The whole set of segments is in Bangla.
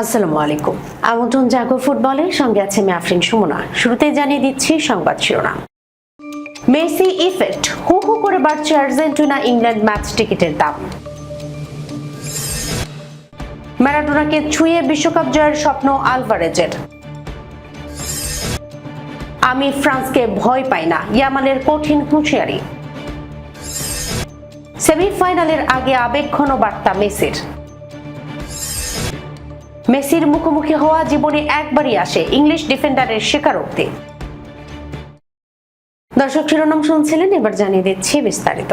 আসসালামু আলাইকুম। আমন্ত্রণ জাগো ফুটবলের সঙ্গে আছে আমি আফরিন সুমনা। শুরুতে জানিয়ে দিচ্ছি সংবাদ শিরোনাম। মেসি ইফেক্ট, হু হু করে বাড়ছে আর্জেন্টিনা ইংল্যান্ড ম্যাচ টিকিটের দাম। ম্যারাডোনাকে ছুঁয়ে বিশ্বকাপ জয়ের স্বপ্ন আলভারেজের। আমি ফ্রান্সকে ভয় পাই না, ইয়ামালের কঠিন হুঁশিয়ারি। সেমিফাইনালের আগে আবেগঘন বার্তা মেসির। মেসির মুখোমুখি হওয়া জীবনে একবারই আসে, ইংলিশ ডিফেন্ডারের স্বীকারোক্তি। দর্শক শিরোনাম শুনছিলেন, এবার জানিয়ে দিচ্ছি বিস্তারিত।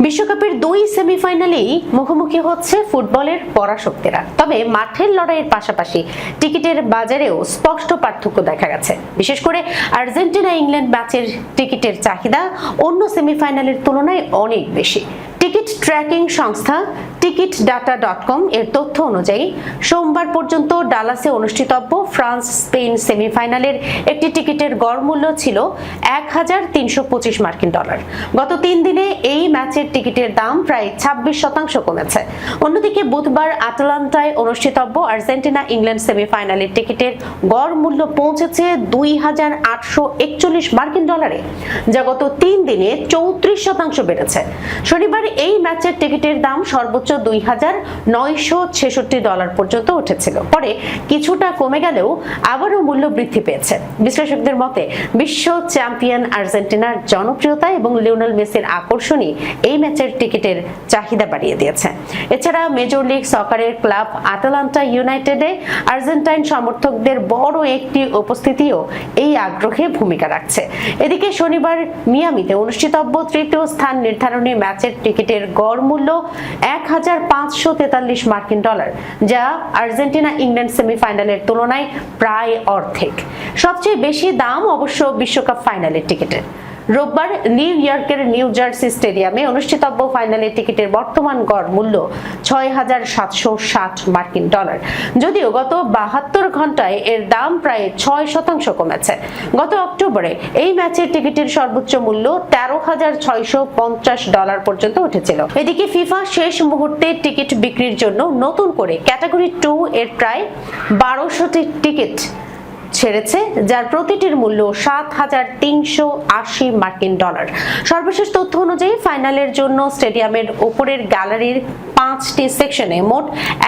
বিশ্বকাপের দুই সেমিফাইনালেই মুখোমুখি হচ্ছে ফুটবলের পরাশক্তিরা। তবে মাঠের লড়াইয়ের পাশাপাশি টিকিটের বাজারেও স্পষ্ট পার্থক্য দেখা গেছে। বিশেষ করে আর্জেন্টিনা ইংল্যান্ড ম্যাচের টিকিটের চাহিদা অন্য সেমিফাইনালের তুলনায় অনেক বেশি। টিকিট ট্র্যাকিং সংস্থা টিকিটডাটা.com এর তথ্য অনুযায়ী সোমবার পর্যন্ত ডালাসে অনুষ্ঠিতব্য ফ্রান্স স্পেন সেমিফাইনালের একটি টিকিটের গড় মূল্য ছিল $1,325। গত 3 দিনে এই ম্যাচের টিকিটের দাম প্রায় 26% কমেছে। অন্যদিকে বুধবার আটলান্টায় অনুষ্ঠিতব্য আর্জেন্টিনা ইংল্যান্ড সেমিফাইনালের টিকিটের গড় মূল্য পৌঁছেছে $2,841, যা গত 3 দিনে 34% বেড়েছে। শনিবার এই ম্যাচের টিকিটের দাম সর্বোচ্চ $2,966 পর্যন্ত উঠেছিল, পরে কিছুটা কমে গেলেও আবারও মূল্য বৃদ্ধি পেয়েছে। বিশ্লেষকদের মতে বিশ্ব চ্যাম্পিয়ন আর্জেন্টিনার জনপ্রিয়তা এবং লিওনেল মেসির আকর্ষণই এই ম্যাচের টিকিটের চাহিদা বাড়িয়ে দিয়েছে। এছাড়া মেজর লিগ সকারের ক্লাব আটালান্টা ইউনাইটেডে আর্জেন্টাইন সমর্থকদের বড় একটি উপস্থিতিও এই আগ্রহে ভূমিকা রাখছে। এদিকে শনিবার মিয়ামিতে অনুষ্ঠিতব্য তৃতীয় স্থান নির্ধারণী ম্যাচের টিকিটের গড় মূল্য $1,543, যা আর্জেন্টিনা ইংল্যান্ড সেমিফাইনালের তুলনায় প্রায় অর্ধেক। সবচেয়ে বেশি দাম অবশ্য বিশ্বকাপ ফাইনালের টিকিটের। রোববার নিউ ইয়র্কের নিউ জার্সি স্টেডিয়ামে অনুষ্ঠিতব্য ফাইনালের টিকিটের বর্তমান গড় মূল্য $6,760। যদিও গত 72 ঘন্টায় এর দাম প্রায় 6% কমেছে। গত অক্টোবরে এই ম্যাচের টিকিটের সর্বোচ্চ মূল্য $13,650 পর্যন্ত উঠেছিল। এদিকে ফিফা শেষ মুহূর্তে টিকিট বিক্রির জন্য নতুন করে ক্যাটাগরি 2 এর প্রায় 1200টি টিকিট ছেড়েছে, যার প্রতিটির মূল্য $7,380। সর্বশেষ তথ্য অনুযায়ী ফাইনালের জন্য স্টেডিয়ামের উপরের গ্যালারির 5টি সেকশনে মোট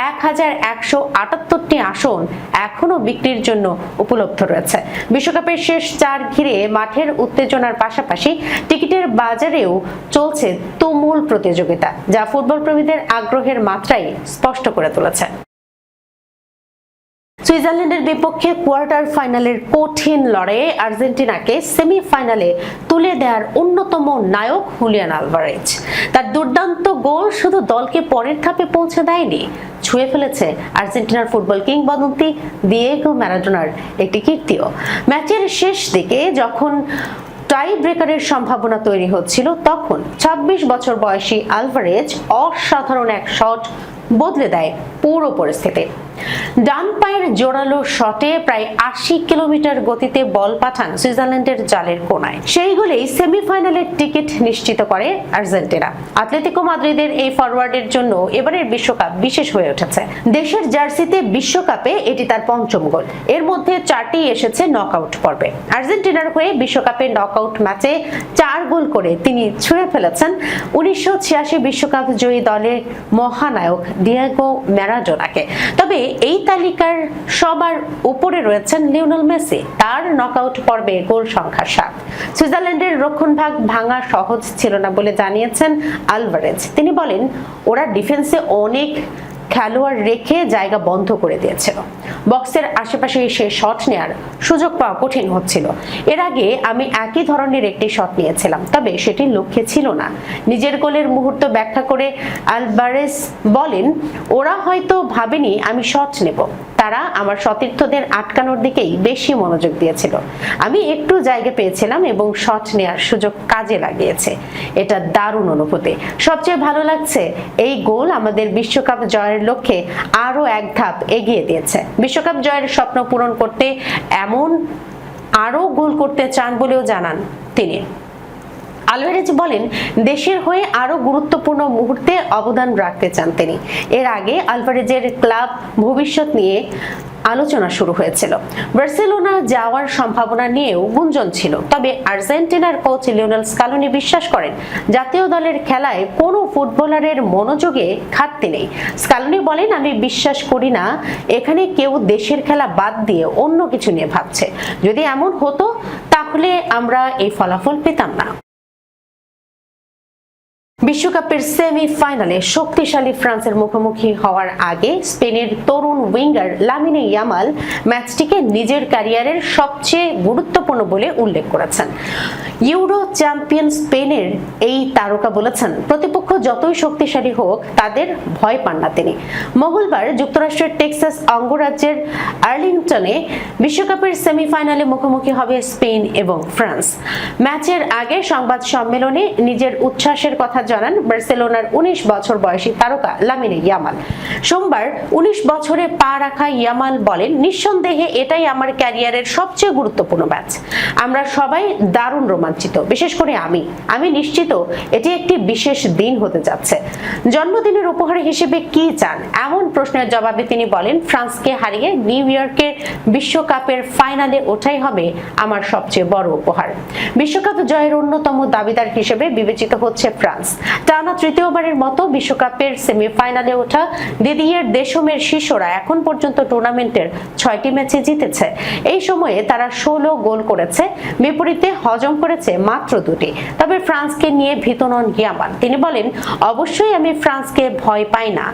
1,178টি আসন এখনো বিক্রির জন্য উপলব্ধ রয়েছে। বিশ্বকাপের শেষ 4 ঘিরে মাঠের উত্তেজনার পাশাপাশি টিকিটের বাজারেও চলছে তুমুল প্রতিযোগিতা, যা ফুটবল প্রেমীদের আগ্রহের মাত্রাই স্পষ্ট করে তুলেছে। সুইজারল্যান্ডের বিপক্ষে কোয়ার্টার ফাইনালের কঠিন লড়াইয়ে আর্জেন্টিনাকে সেমিফাইনালে তুলে দেওয়ার অন্যতম নায়ক হুলিয়ান আলভারেজ। তার দুর্দান্ত গোল শুধু দলকে পরের ধাপে পৌঁছে দেয়নি, ছুঁয়ে ফেলেছে আর্জেন্টিনার ফুটবল কিংবদন্তি দিয়েগো ম্যারাডোনার একটি কীর্তিও। ম্যাচের শেষ দিকে যখন টাই ব্রেকারের সম্ভাবনা তৈরি হচ্ছিল, তখন 26 বছর বয়সী আলভারেজ অসাধারণ এক শট বদলে দেয় পুরো পরিস্থিতি। ডান পায়ের জোরালো শটে প্রায় 80 কিলোমিটার গতিতে বল পাঠান সুইজারল্যান্ডের জালের কোনায়। সেই গোলেই সেমিফাইনালের টিকিট নিশ্চিত করে আর্জেন্টিনা। আতলেতিকো মাদ্রিদের এই ফরওয়ার্ডের জন্য এবারের বিশ্বকাপ বিশেষ হয়ে উঠেছে। দেশের জার্সিতে বিশ্বকাপে এটি তার 5ম গোল। এর মধ্যে 4টি এসেছে নকআউট পর্বে। আর্জেন্টিনার হয়ে বিশ্বকাপে নকআউট ম্যাচে 4 গোল করে তিনি ছুঁয়ে ফেলেছেন 1986 বিশ্বকাপ জয়ী দলের মহানায়ক দিয়েগো ম্যারাডোনাকে। তবে এই তালিকার সবার উপরে রয়েছেন লিওনেল মেসি। তার নকআউট পর্বে গোল সংখ্যা 7। সুইজারল্যান্ডের রক্ষণভাগ ভাঙা সহজ ছিল না বলে জানিয়েছেন আলভারেজ। তিনি বলেন, ওরা ডিফেন্সে অনেক খেলোয়াড় রেখে জায়গা বন্ধ করে দিয়েছিল। বক্সের আশেপাশে এসে শট নেয়ার সুযোগ পাওয়া কঠিন হচ্ছিল। এর আগে আমি একই ধরনের একটি শট নিয়েছিলাম, তবে সেটি লক্ষ্যে ছিল না। নিজের গোলের মুহূর্ত ব্যাখ্যা করে আলভারেজ বলেন, ওরা হয়তো ভাবেনি আমি শট নেব। তারা আমার সতীর্থদের আটকানোর দিকেই বেশি মনোযোগ দিয়েছিল। আমি একটু জায়গা পেয়েছিলাম এবং শট নেয়ার সুযোগ কাজে লাগিয়েছে। এটা দারুণ অনুভূতি। সবচেয়ে ভালো লাগছে, এই গোল আমাদের বিশ্বকাপ জয়ের লক্ষ্যে আরো এক ধাপ এগিয়ে দিয়েছে। বিশ্বকাপ জয়ের স্বপ্ন পূরণ করতে এমন আরো গোল করতে চান বলেও জানান তিনি। আলভারেজ বলেন দেশের হয়ে আরো গুরুত্বপূর্ণ মুহূর্তে অবদান রাখতে চান তিনি। এর আগে আলভারেজের ক্লাব ভবিষ্যৎ নিয়ে আলোচনা শুরু হয়েছিল। বার্সেলোনা যাওয়ার সম্ভাবনা নিয়েও গুঞ্জন ছিল, তবে আর্জেন্টিনার কোচ লিওনেল স্কালোনি বিশ্বাস করেন জাতীয় দলের খেলায় কোনো ফুটবলারের মনোযোগে ঘাটতি নেই। স্কালোনি বলেন, আমি বিশ্বাস করি না এখানে কেউ দেশের খেলা বাদ দিয়ে অন্য কিছু নিয়ে ভাবছে। যদি এমন হতো তাহলে আমরা এই ফলাফল পেতাম না। বিশ্বকাপের সেমিফাইনালে শক্তিশালী ফ্রান্সের মুখোমুখি হওয়ার আগে স্পেনের তরুণ উইঙ্গার লামিনে ইয়ামাল ম্যাচটিকে নিজের ক্যারিয়ারের সবচেয়ে গুরুত্বপূর্ণ বলে উল্লেখ করেছেন। ইউরো চ্যাম্পিয়ন স্পেনের এই তারকা বলেছেন, প্রতিপক্ষ যতই শক্তিশালী হোক তাদের ভয় পান না তিনি। মঙ্গলবার যুক্তরাষ্ট্রের টেক্সাস অঙ্গরাজ্যের আর্লিংটনে বিশ্বকাপের সেমিফাইনালে মুখোমুখি হবে স্পেন এবং ফ্রান্স। ম্যাচের আগে সংবাদ সম্মেলনে নিজের উচ্ছ্বাসের কথা জানান বার্সেলোনার 19 বছর বয়সী তারকা লামিনে ইয়ামাল। সোমবার 19 বছরে পা রাখা ইয়ামাল বলেন, নিঃসন্দেহে এটাই আমার ক্যারিয়ারের সবচেয়ে গুরুত্বপূর্ণ ম্যাচ। আমরা সবাই দারুণ রোমাঞ্চিত, বিশেষ করে আমি নিশ্চিত এটি একটি বিশেষ দিন হতে যাচ্ছে। জন্মদিনের উপহার হিসেবে কি চান এমন প্রশ্নের জবাবে তিনি বলেন, ফ্রান্সকে হারিয়ে নিউ ইয়র্কের বিশ্বকাপের ফাইনালে ওঠাই হবে আমার সবচেয়ে বড় উপহার। বিশ্বকাপ জয়ের অন্যতম দাবিদার হিসেবে বিবেচিত হচ্ছে ফ্রান্স। টানা তৃতীয়বারের মতো বিশ্বকাপের সেমিফাইনালে ওঠা দিদিয়ের দেশমের শিষ্যরা এখন পর্যন্ত টুর্নামেন্টের 6টি ম্যাচে জিতেছে। এই সময়ে তারা 16 গোল করেছে, বিপরীতে হজম করেছে মাত্র 2টি। তবে ফ্রান্সকে নিয়ে ভীত নন ইয়ামাল। তিনি বলেন, অবশ্যই আমি ফ্রান্সকে ভয় পাই না,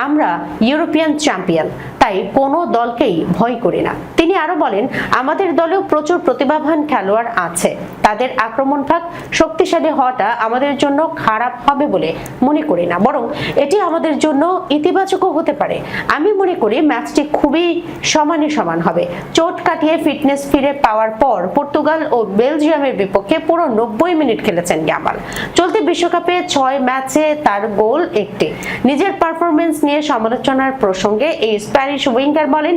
আমরা ইউরোপিয়ান চ্যাম্পিয়ন, তাই কোনো দলকেই ভয় করি না। তিনি আরো বলেন, আমাদের দলেও প্রচুর প্রতিভাবান খেলোয়াড় আছে, তাদের আক্রমণ ভাগ শক্তিশালী হওয়াটা আমাদের জন্য খারাপ হবে বলে মনে করি না, বরং এটি আমাদের জন্য ইতিবাচকও হতে পারে। আমি মনে করি ম্যাচটি খুবই সমানে সমান হবে। চোট কাটিয়ে ফিটনেস ফিরে পাওয়ার পর পর্তুগাল ও বেলজিয়ামের বিপক্ষে পুরো 90 মিনিট খেলেছেন ইয়ামাল। চলতি বিশ্বকাপে 6 ম্যাচে তার গোল 1টি। নিজের পারফরমেন্স নিয়ে সমালোচনার প্রসঙ্গে এই স্প্যানিশ উইঙ্গার বলেন,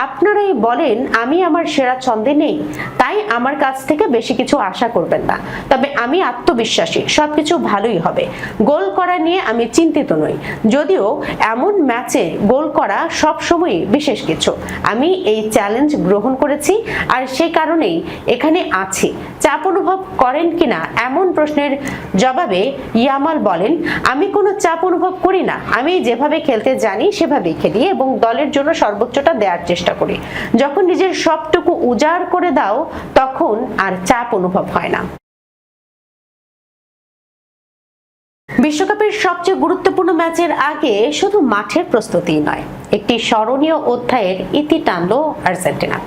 আপনারাই বলেন আমি আমার সেরা ছন্দে নেই, তাই আমার কাছ থেকে বেশি কিছু আশা করবেন না। তবে আমি আত্মবিশ্বাসী, সবকিছু ভালোই হবে। গোল করা নিয়ে আমি চিন্তিত নই, যদিও এমন ম্যাচে গোল করা সবসময় বিশেষ কিছু। আমি এই চ্যালেঞ্জ গ্রহণ করেছি আর সেই কারণেই এখানে আছি। চাপ অনুভব করেন কিনা এমন প্রশ্নের জবাবে ইয়ামাল বলেন, আমি কোনো চাপ অনুভব করি না, আমি যেভাবে খেলতে জানি সেভাবেই খেলি এবং দলের জন্য সর্বোচ্চটা দেওয়ার চেষ্টা করি। যখন নিজের সবটুকু উজাড় করে দাও তখন আর চাপ অনুভব হয় না। বিশ্বকাপের সবচেয়ে গুরুত্বপূর্ণ ম্যাচের আগে শুধু মাঠের প্রস্তুতিই নয়, একটি স্মরণীয় অধ্যায়ের ইতি টানল আর্জেন্টিনা।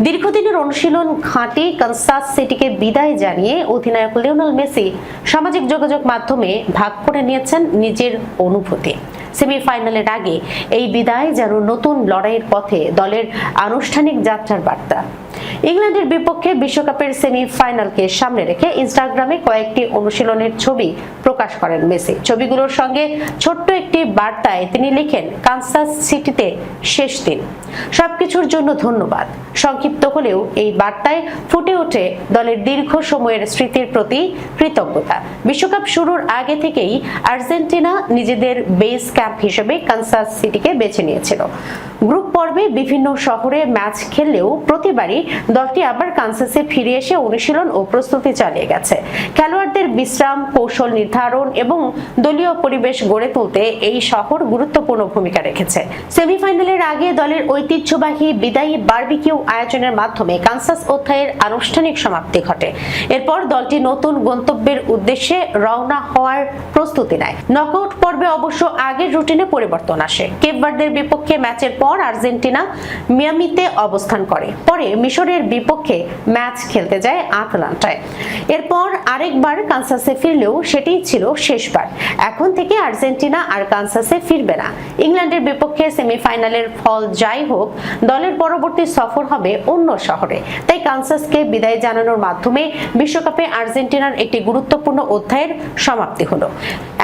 দীর্ঘদিনের অনুশীলন ঘাঁটি কানসাস সিটিকে বিদায় জানিয়ে অধিনায়ক লিওনেল মেসি সামাজিক যোগাযোগ মাধ্যমে ভাগ করে নিয়েছেন নিজের অনুভূতি। সেমিফাইনালের আগে এই বিদায় যেন নতুন লড়াইয়ের পথে দলের আনুষ্ঠানিক যাত্রার বার্তা। ইংল্যান্ডের বিপক্ষে বিশ্বকাপের সেমিফাইনালকে সামনে রেখে ইনস্টাগ্রামে কয়েকটি অনুশীলনের ছবি প্রকাশ করেন মেসি। ছবিগুলোর সঙ্গে ছোট্ট একটি বার্তায় তিনি লিখেন, কানসাস সিটিতে শেষ দিন, সবকিছুর জন্য ধন্যবাদ। সংক্ষিপ্ত হলেও এই বার্তায় ফুটে ওঠে দলের দীর্ঘ সময়ের স্মৃতির প্রতি কৃতজ্ঞতা। বিশ্বকাপ শুরুর আগে থেকেই আর্জেন্টিনা নিজেদের বেস ক্যাম্প হিসেবে কানসাস সিটিকে বেছে নিয়েছিল। গ্রুপ পর্বে বিভিন্ন শহরে ম্যাচ খেললেও প্রতিবারই দলটি আবার কানসাসে ফিরে এসে অনুশীলন ও প্রস্তুতি চালিয়ে গেছে। খেলোয়াড়দের বিশ্রাম, কৌশল নির্ধারণ এবং দলীয় পরিবেশ গড়ে তুলতে এই শহর গুরুত্বপূর্ণ ভূমিকা রেখেছে। সেমিফাইনালের আগে দলের ঐতিহ্যবাহী বিদায়ী বারবিকিউ আয়োজনের মাধ্যমে কানসাস অধ্যায়ের আনুষ্ঠানিক সমাপ্তি ঘটে। এরপর দলটি নতুন গন্তব্যের উদ্দেশ্যে রওনা হওয়ার প্রস্তুতি নেয়। নকআউট পর্বে অবশ্য আগের রুটিনে পরিবর্তন আসে। কেপ ভার্দের বিপক্ষে ম্যাচের পর আর্জেন্টিনা মিয়ামিতে অবস্থান করে, পরে মিশরের বিপক্ষে ম্যাচ খেলতে যায় আটলান্টায়। এরপর আরেকবার কানসাসে ফিরলেও সেটিই ছিল শেষবার। এখন থেকে আর্জেন্টিনা আর কানসাসে ফিরবে না। ইংল্যান্ডের বিপক্ষে সেমিফাইনালের ফল যাই হোক, দলের পরবর্তী সফর হবে অন্য শহরে। তাই কানসাসকে বিদায় জানানোর মাধ্যমে বিশ্বকাপে আর্জেন্টিনার একটি গুরুত্বপূর্ণ অধ্যায়ের সমাপ্তি হলো।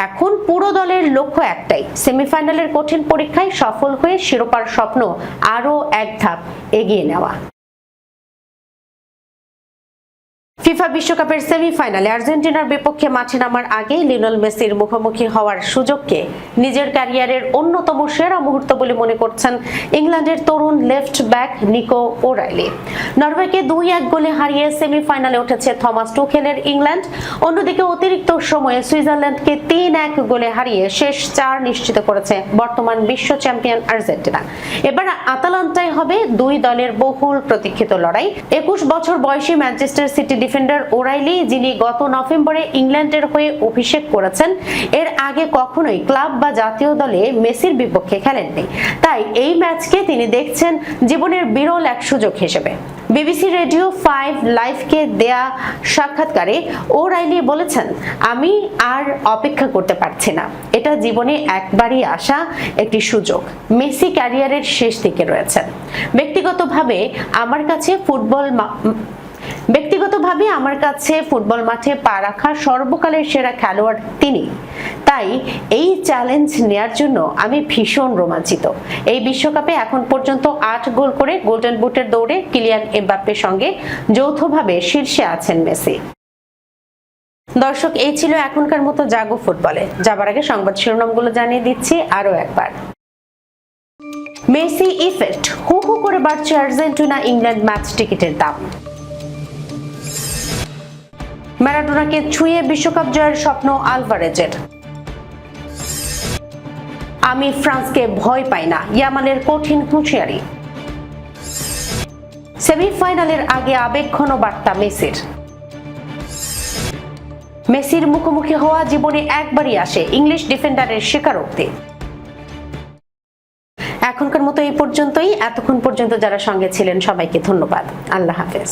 এখন পুরো দলের লক্ষ্য একটাই, সেমিফাইনালের কঠিন পরীক্ষায় সফল হয়ে শিরোপার স্বপ্ন আরো এক ধাপ এগিয়ে নেওয়া। ফিফা বিশ্বকাপের সেমিফাইনালে আর্জেন্টিনার বিপক্ষে মাঠে নামার আগে লিওনেল মেসির মুখোমুখি হওয়ার সুযোগকে নিজের ক্যারিয়ারের অন্যতম সেরা মুহূর্ত বলে মনে করছেন ইংল্যান্ডের তরুণ লেফট ব্যাক নিকো ওরাইলি। নরওয়েকে 2-1 গোলে হারিয়ে সেমিফাইনালে উঠেছে থমাস টুখেলের ইংল্যান্ড। অন্যদিকে অতিরিক্ত সময়ে সুইজারল্যান্ডকে 3-1 গোলে হারিয়ে শেষ 4 নিশ্চিত করেছে বর্তমান বিশ্ব চ্যাম্পিয়ন আর্জেন্টিনা। এবার আতালান্টায় হবে দুই দলের বহুল প্রতীক্ষিত লড়াই। 21 বছর বয়সী ম্যানচেস্টার সিটি ডিফেন্ডার ওরাইলি, যিনি গত নভেম্বরে ইংল্যান্ডের হয়ে অভিষেক করেছেন, এর আগে কখনোই ক্লাব বা জাতীয় দলে মেসির বিপক্ষে খেলেননি। তাই এই ম্যাচকে তিনি দেখছেন জীবনের বিরল এক সুযোগ হিসেবে। বিবিসি রেডিও 5 লাইভকে দেয়া সাক্ষাৎকারে ওরাইলি বলেছেন, আমি আর অপেক্ষা করতে পারছি না। এটা জীবনে একবারই আসা একটি সুযোগ। মেসি ক্যারিয়ারের শেষ দিকে রয়েছেন। ব্যক্তিগতভাবে আমার কাছে ফুটবল মাঠে পা রাখা সর্বকালের সেরা খেলোয়াড় তিনি। তাই এই চ্যালেঞ্জ নেয়ার জন্য আমি ভীষণ রোমাঞ্চিত। এই বিশ্বকাপে এখন পর্যন্ত 8 গোল করে গোল্ডেন বুটের দৌড়ে কিলিয়ান এমবাপ্পের সঙ্গে যৌথভাবে শীর্ষে আছেন মেসি। দর্শক, এই ছিল এখনকার মতো জাগো ফুটবলে। যাবার আগে সংবাদ শিরোনামগুলো জানিয়ে দিচ্ছি আরো একবার। মেসি ইফেক্ট, হু হু করে বাড়ছে আর্জেন্টিনা ইংল্যান্ড ম্যাচ টিকিটের দাম। ম্যারাডোনাকে ছুঁয়ে বিশ্বকাপ জয়ের স্বপ্ন আলভারেজের। আমি ফ্রান্সকে ভয় পাই না, ইয়ামালের কঠিন হুঁশিয়ারি। সেমিফাইনালের আগে আবেগঘন বার্তা মেসির। মেসির মুখোমুখি হওয়া জীবনে একবারই আসে, ইংলিশ ডিফেন্ডারের স্বীকারোক্তি। এখনকার মতো এই পর্যন্তই। এতক্ষণ পর্যন্ত যারা সঙ্গে ছিলেন সবাইকে ধন্যবাদ। আল্লাহ হাফেজ।